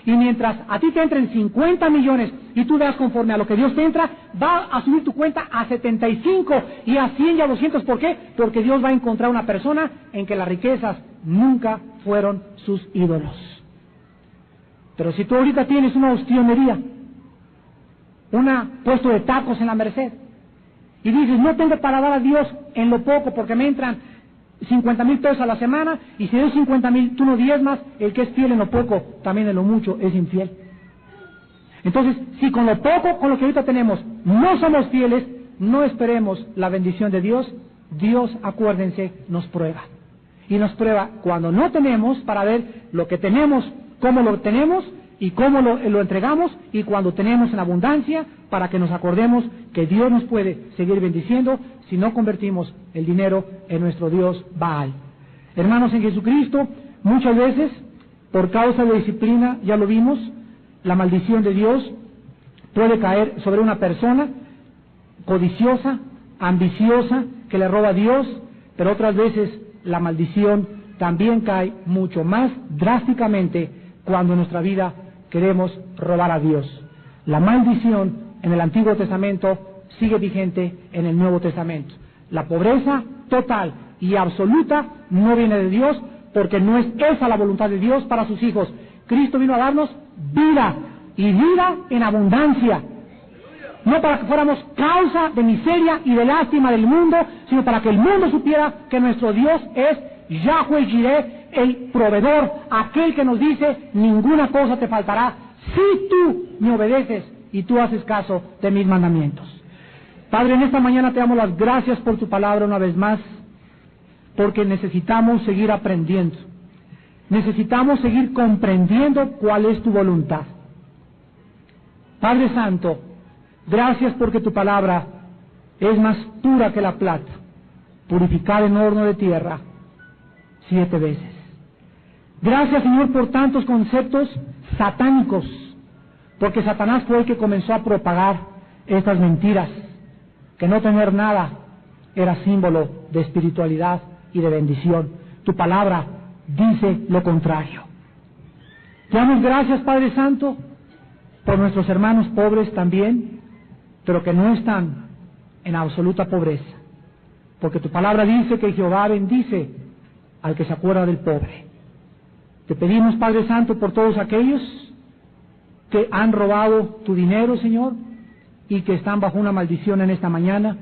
Y mientras a ti te entren 50 millones y tú das conforme a lo que Dios te entra, va a subir tu cuenta a 75 y a 100 y a 200. ¿Por qué? Porque Dios va a encontrar una persona en que las riquezas nunca fueron sus ídolos. Pero si tú ahorita tienes una ostionería, un puesto de tacos en la Merced, y dices, no tengo para dar a Dios en lo poco porque me entran 50,000 pesos a la semana, y si doy 50,000, tú no diezmas, el que es fiel en lo poco, también en lo mucho es infiel. Entonces, si con lo poco, con lo que ahorita tenemos, no somos fieles, no esperemos la bendición de Dios. Dios, acuérdense, nos prueba. Y nos prueba cuando no tenemos para ver lo que tenemos, cómo lo tenemos y cómo lo entregamos, y cuando tenemos en abundancia, para que nos acordemos que Dios nos puede seguir bendiciendo si no convertimos el dinero en nuestro Dios Baal. Hermanos en Jesucristo, muchas veces, por causa de disciplina, ya lo vimos, la maldición de Dios puede caer sobre una persona codiciosa, ambiciosa, que le roba a Dios, pero otras veces la maldición también cae mucho más drásticamente cuando en nuestra vida queremos robar a Dios. La maldición en el Antiguo Testamento sigue vigente en el Nuevo Testamento. La pobreza total y absoluta no viene de Dios, porque no es esa la voluntad de Dios para sus hijos. Cristo vino a darnos vida, y vida en abundancia. No para que fuéramos causa de miseria y de lástima del mundo, sino para que el mundo supiera que nuestro Dios es Yahweh Jireh, el proveedor, aquel que nos dice: ninguna cosa te faltará si tú me obedeces y tú haces caso de mis mandamientos. Padre, en esta mañana te damos las gracias por tu palabra una vez más, porque necesitamos seguir aprendiendo. Necesitamos seguir comprendiendo cuál es tu voluntad. Padre Santo, gracias porque tu palabra es más pura que la plata, purificada en horno de tierra 7 veces. Gracias, Señor, por tantos conceptos satánicos, porque Satanás fue el que comenzó a propagar estas mentiras, que no tener nada era símbolo de espiritualidad y de bendición. Tu palabra dice lo contrario. Te damos gracias, Padre Santo, por nuestros hermanos pobres también, pero que no están en absoluta pobreza, porque tu palabra dice que Jehová bendice al que se acuerda del pobre. Te pedimos, Padre Santo, por todos aquellos que han robado tu dinero, Señor, y que están bajo una maldición en esta mañana,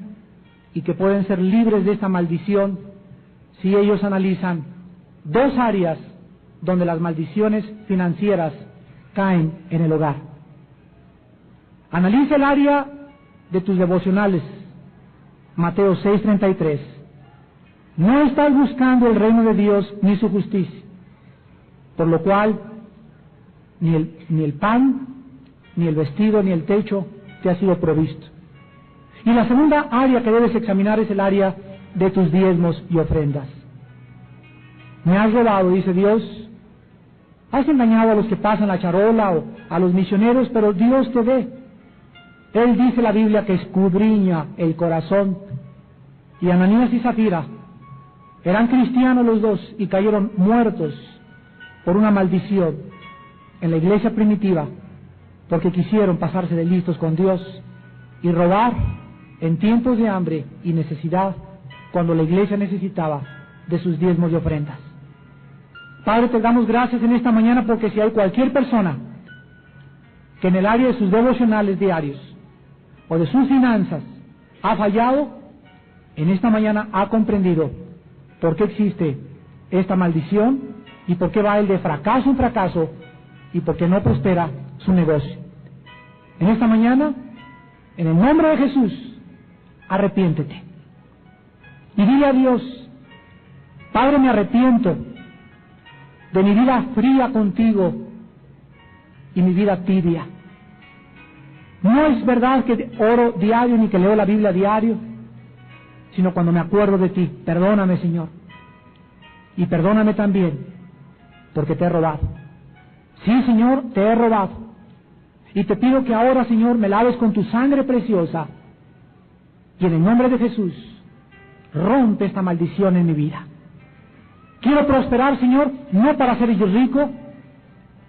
y que pueden ser libres de esta maldición si ellos analizan 2 áreas donde las maldiciones financieras caen en el hogar. Analiza el área de tus devocionales. Mateo 6:33. No estás buscando el reino de Dios ni su justicia, por lo cual ni el pan, ni el vestido, ni el techo te ha sido provisto. Y la segunda área que debes examinar es el área de tus diezmos y ofrendas. Me has robado, dice Dios. Has engañado a los que pasan la charola o a los misioneros, pero Dios te ve. Él dice la Biblia que escudriña el corazón. Y Ananías y Zafira eran cristianos los dos y cayeron muertos por una maldición en la iglesia primitiva, porque quisieron pasarse de listos con Dios y robar en tiempos de hambre y necesidad, cuando la iglesia necesitaba de sus diezmos y ofrendas. Padre, te damos gracias en esta mañana, porque si hay cualquier persona que en el área de sus devocionales diarios o de sus finanzas ha fallado, en esta mañana ha comprendido por qué existe esta maldición y por qué va él de fracaso en fracaso y por qué no prospera su negocio. En esta mañana, en el nombre de Jesús, arrepiéntete y dile a Dios: Padre, me arrepiento de mi vida fría contigo y mi vida tibia. No es verdad que oro diario ni que leo la Biblia diario, sino cuando me acuerdo de ti. Perdóname, Señor, y perdóname también porque te he robado. Sí, Señor, te he robado, y te pido que ahora, Señor, me laves con tu sangre preciosa, y en el nombre de Jesús rompe esta maldición en mi vida. Quiero prosperar, Señor, no para ser yo rico,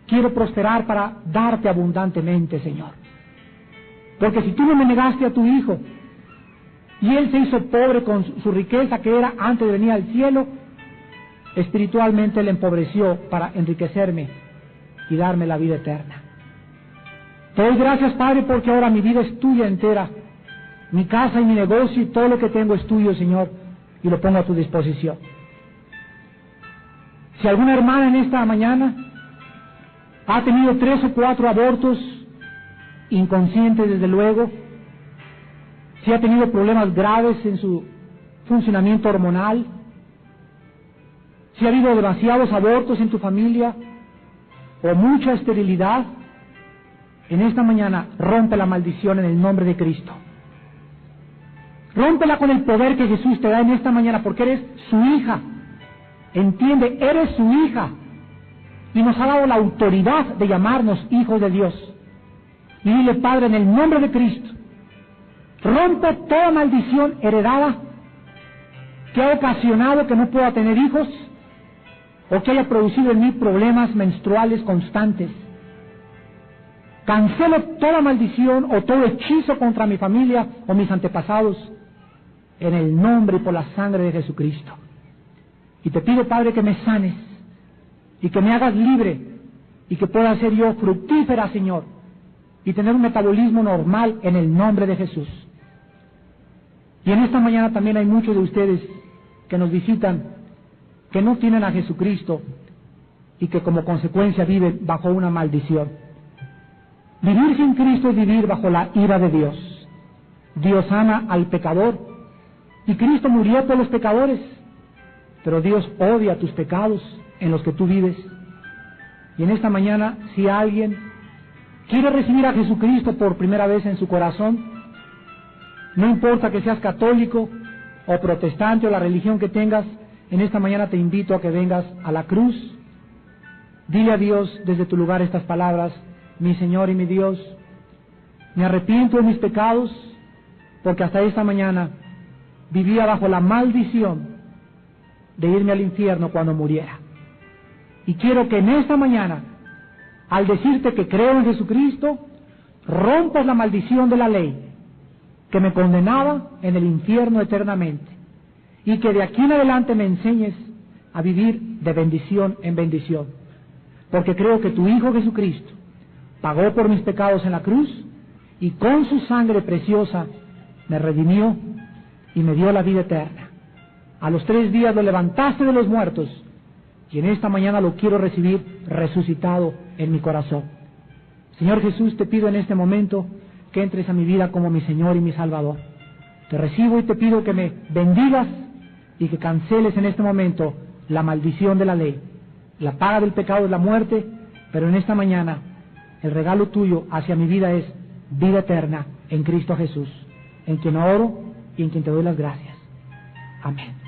quiero prosperar para darte abundantemente, Señor. Porque si tú no me negaste a tu Hijo, y Él se hizo pobre con su riqueza que era antes de venir al cielo, espiritualmente Él empobreció para enriquecerme y darme la vida eterna. Te doy gracias, Padre, porque ahora mi vida es tuya entera. Mi casa y mi negocio y todo lo que tengo es tuyo, Señor, y lo pongo a tu disposición. Si alguna hermana en esta mañana ha tenido 3 o 4 abortos, inconscientes desde luego, si ha tenido problemas graves en su funcionamiento hormonal, si ha habido demasiados abortos en tu familia o mucha esterilidad, en esta mañana rompe la maldición en el nombre de Cristo. Rómpela con el poder que Jesús te da en esta mañana, porque eres su hija. Entiende, eres su hija, y nos ha dado la autoridad de llamarnos hijos de Dios. Y dile: Padre, en el nombre de Cristo, rompe toda maldición heredada que ha ocasionado que no pueda tener hijos, o que haya producido en mí problemas menstruales constantes. Cancelo toda maldición o todo hechizo contra mi familia o mis antepasados en el nombre y por la sangre de Jesucristo. Y te pido, Padre, que me sanes y que me hagas libre y que pueda ser yo fructífera, Señor, y tener un metabolismo normal en el nombre de Jesús. Y en esta mañana también hay muchos de ustedes que nos visitan que no tienen a Jesucristo y que como consecuencia viven bajo una maldición. Vivir sin Cristo es vivir bajo la ira de Dios. Dios ama al pecador y Cristo murió por los pecadores, pero Dios odia tus pecados en los que tú vives. Y en esta mañana, si alguien quiere recibir a Jesucristo por primera vez en su corazón, no importa que seas católico o protestante o la religión que tengas, en esta mañana te invito a que vengas a la cruz. Dile a Dios desde tu lugar estas palabras: mi Señor y mi Dios, me arrepiento de mis pecados, porque hasta esta mañana vivía bajo la maldición de irme al infierno cuando muriera. Y quiero que en esta mañana, al decirte que creo en Jesucristo, rompas la maldición de la ley que me condenaba en el infierno eternamente, y que de aquí en adelante me enseñes a vivir de bendición en bendición, porque creo que tu Hijo Jesucristo pagó por mis pecados en la cruz y con su sangre preciosa me redimió y me dio la vida eterna. A los 3 días lo levantaste de los muertos y en esta mañana lo quiero recibir resucitado en mi corazón. Señor Jesús, te pido en este momento que entres a mi vida como mi Señor y mi Salvador. Te recibo y te pido que me bendigas y que canceles en este momento la maldición de la ley. La paga del pecado es la muerte, pero en esta mañana el regalo tuyo hacia mi vida es vida eterna en Cristo Jesús, en quien oro y en quien te doy las gracias. Amén.